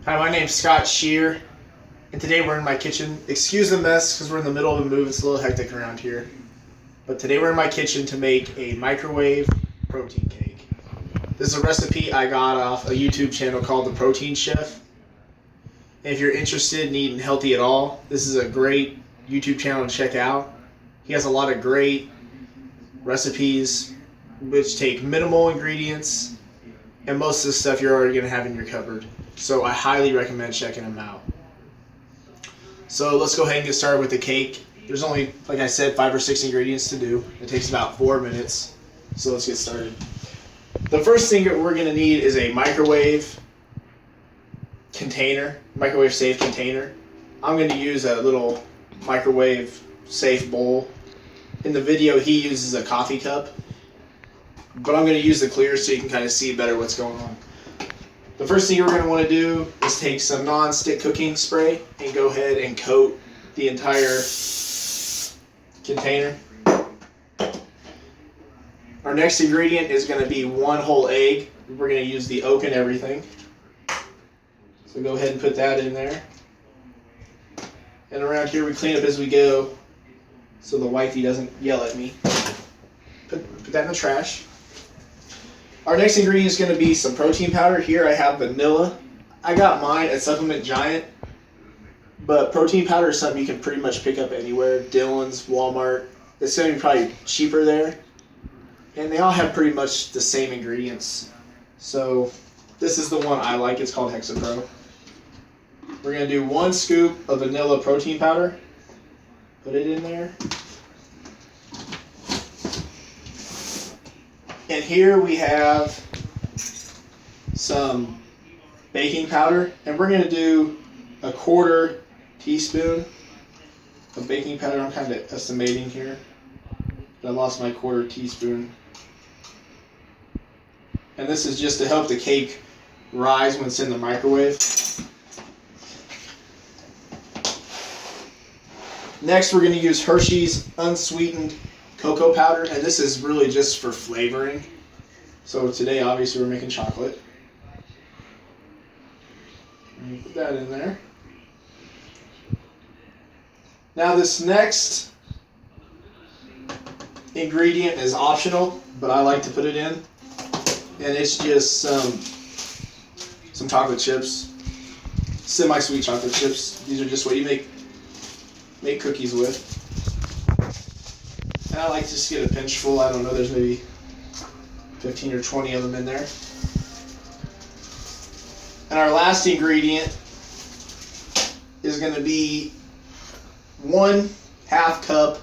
Hi, my name's Scott Shear, and today we're in my kitchen. Excuse the mess because we're in the middle of a move. It's a little hectic around here. But today we're in my kitchen to make a microwave protein cake. This is a recipe I got off a YouTube channel called The Protein Chef. And if you're interested in eating healthy at all, this is a great YouTube channel to check out. He has a lot of great recipes which take minimal ingredients, and most of the stuff you're already going to have in your cupboard. So I highly recommend checking him out. So let's go ahead and get started with the cake. There's only, like I said, 5 or 6 ingredients to do. It takes about 4 minutes. So let's get started. The first thing that we're going to need is a microwave container, microwave safe container. I'm going to use a little microwave safe bowl. In the video he uses a coffee cup, but I'm going to use the clear so you can kind of see better what's going on. The first thing you're going to want to do is take some non-stick cooking spray and go ahead and coat the entire container. Our next ingredient is going to be 1 whole egg. We're going to use the yolk and everything. So go ahead and put that in there. And around here we clean up as we go so the wifey doesn't yell at me. Put that in the trash. Our next ingredient is going to be some protein powder. Here I have vanilla. I got mine at Supplement Giant, but protein powder is something you can pretty much pick up anywhere. Dillon's, Walmart. It's going to be probably cheaper there. And they all have pretty much the same ingredients. So this is the one I like. It's called Hexapro. We're going to do 1 scoop of vanilla protein powder. Put it in there. And here we have some baking powder, and we're going to do a 1/4 teaspoon of baking powder. I'm kind of estimating here. I lost my 1/4 teaspoon. And this is just to help the cake rise when it's in the microwave. Next, we're going to use Hershey's unsweetened cocoa powder, and this is really just for flavoring. So today, obviously, we're making chocolate. Put that in there. Now, this next ingredient is optional, but I like to put it in, and it's just some chocolate chips, semi-sweet chocolate chips. These are just what you make cookies with. And I like to just get a pinch full. I don't know, there's maybe 15 or 20 of them in there. And our last ingredient is going to be 1/2 cup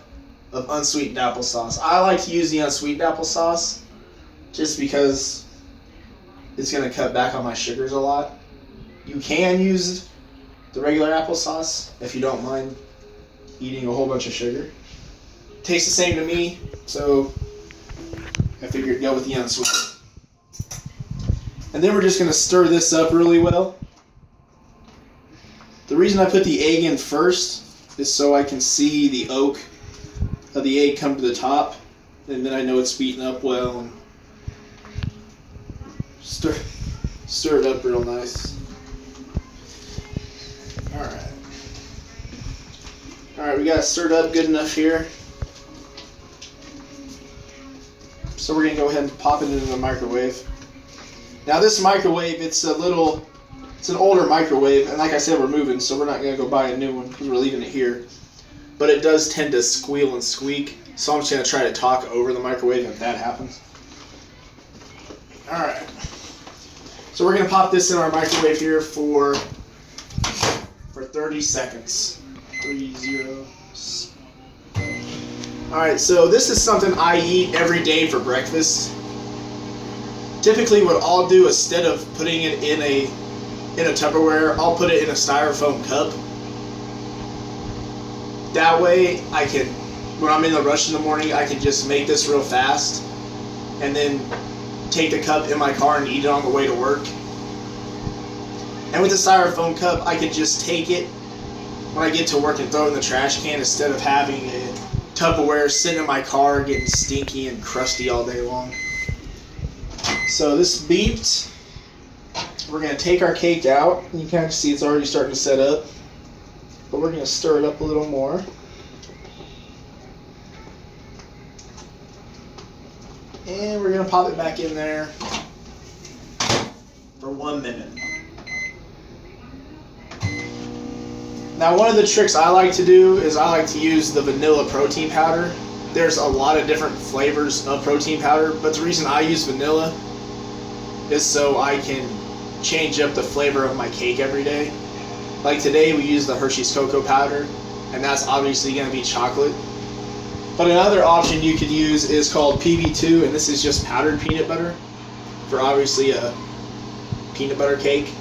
of unsweetened applesauce. I like to use the unsweetened applesauce just because it's going to cut back on my sugars a lot. You can use the regular applesauce if you don't mind eating a whole bunch of sugar. Tastes the same to me, so I figured go with the unsweetened. And then we're just going to stir this up really well. The reason I put the egg in first is so I can see the yolk of the egg come to the top, and then I know it's beaten up well, and stir it up real nice. Alright, we got it stirred up good enough here. So we're going to go ahead and pop it into the microwave. Now this microwave, it's an older microwave, and like I said, we're moving, so we're not going to go buy a new one because we're leaving it here. But it does tend to squeal and squeak, so I'm just going to try to talk over the microwave if that happens. Alright. So we're going to pop this in our microwave here for 30 seconds. 30. Alright, so this is something I eat every day for breakfast. Typically what I'll do, instead of putting it in a Tupperware, I'll put it in a styrofoam cup. That way I can, when I'm in the rush in the morning, I can just make this real fast and then take the cup in my car and eat it on the way to work. And with the styrofoam cup, I can just take it when I get to work and throw it in the trash can instead of having a Tupperware sitting in my car getting stinky and crusty all day long. So this beeped. We're going to take our cake out. You can kind of see it's already starting to set up. But we're going to stir it up a little more. And we're going to pop it back in there for 1 minute. Now, one of the tricks I like to do is I like to use the vanilla protein powder. There's a lot of different flavors of protein powder, but the reason I use vanilla is so I can change up the flavor of my cake every day. Like today we use the Hershey's cocoa powder, and that's obviously going to be chocolate. But another option you could use is called PB2, and this is just powdered peanut butter for obviously a peanut butter cake.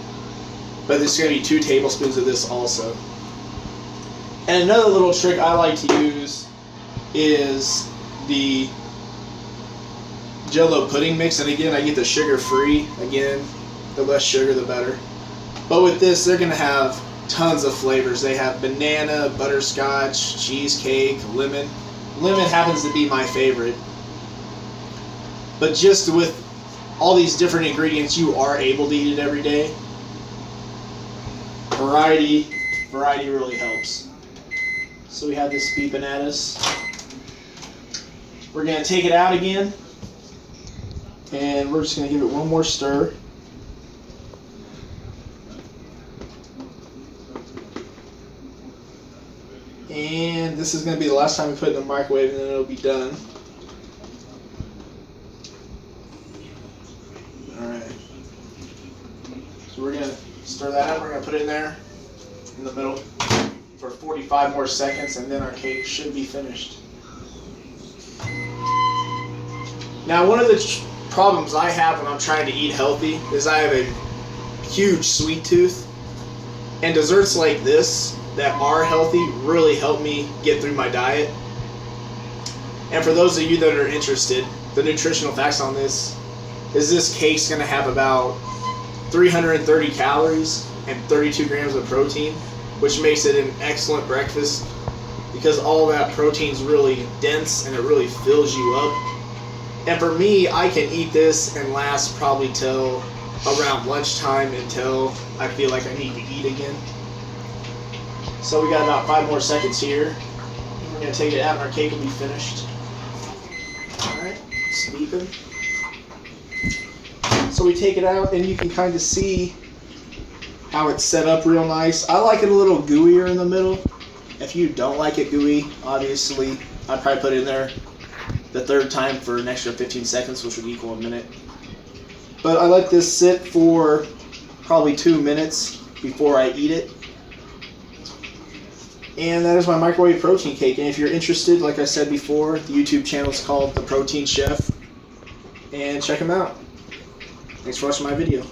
But there's going to be 2 tablespoons of this also. And another little trick I like to use is the Jell-O pudding mix, and again I get the sugar free. Again, the less sugar the better. But with this, they're going to have tons of flavors. They have banana, butterscotch, cheesecake, lemon. Lemon happens to be my favorite. But just with all these different ingredients, you are able to eat it every day. Variety really helps. So we have this beeping at us. We're going to take it out again. And we're just going to give it one more stir. And this is going to be the last time we put it in the microwave, and then it'll be done. Alright. So we're going to stir that up. We're going to put it in there in the middle for 45 more seconds, and then our cake should be finished. Now, one of the problems I have when I'm trying to eat healthy is I have a huge sweet tooth, and desserts like this that are healthy really help me get through my diet. And for those of you that are interested, the nutritional facts on this is this cake's going to have about 330 calories and 32 grams of protein, which makes it an excellent breakfast because all that protein is really dense and it really fills you up. And for me, I can eat this and last probably till around lunchtime until I feel like I need to eat again. So we got about 5 more seconds here. We're going to take it out and our cake will be finished. Alright, it's beeping. So we take it out and you can kind of see how it's set up real nice. I like it a little gooier in the middle. If you don't like it gooey, obviously, I'd probably put it in there the 3rd time for an extra 15 seconds, which would equal a minute. But I let this sit for probably 2 minutes before I eat it. And that is my microwave protein cake. And if you're interested, like I said before, the YouTube channel is called The Protein Chef. And check them out. Thanks for watching my video.